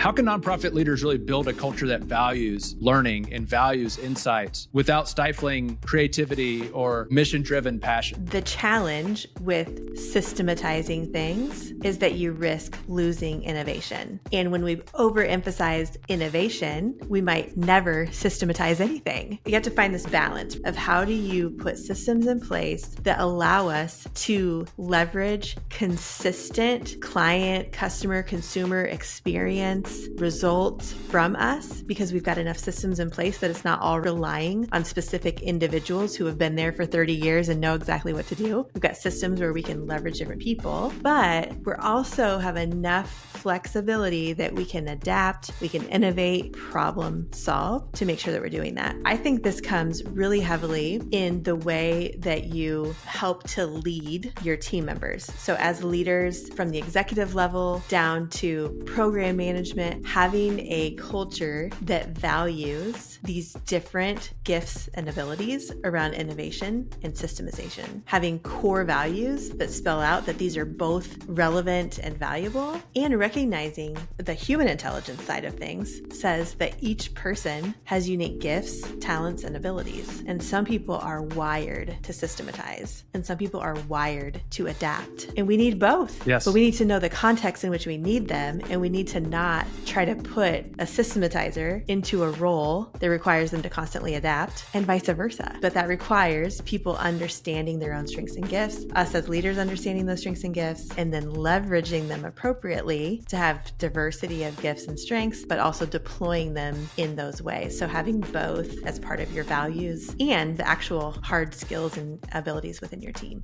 How can nonprofit leaders really build a culture that values learning and values insights without stifling creativity or mission-driven passion? The challenge with systematizing things is that you risk losing innovation. And when we've overemphasized innovation, we might never systematize anything. You have to find this balance of how do you put systems in place that allow us to leverage consistent client, customer, consumer experience results from us, because we've got enough systems in place that it's not all relying on specific individuals who have been there for 30 years and know exactly what to do. We've got systems where we can leverage different people, but we're also have enough flexibility that we can adapt, we can innovate, problem solve to make sure that we're doing that. I think this comes really heavily in the way that you help to lead your team members. So as leaders from the executive level down to program management, having a culture that values these different gifts and abilities around innovation and systemization, having core values that spell out that these are both relevant and valuable, and recognizing the human intelligence side of things says that each person has unique gifts, talents, and abilities. And some people are wired to systematize, and some people are wired to adapt. And we need both. Yes. But we need to know the context in which we need them, and we need to not try to put a systematizer into a role that requires them to constantly adapt, and vice versa. But that requires people understanding their own strengths and gifts, us as leaders understanding those strengths and gifts, and then leveraging them appropriately to have diversity of gifts and strengths, but also deploying them in those ways. So having both as part of your values and the actual hard skills and abilities within your team.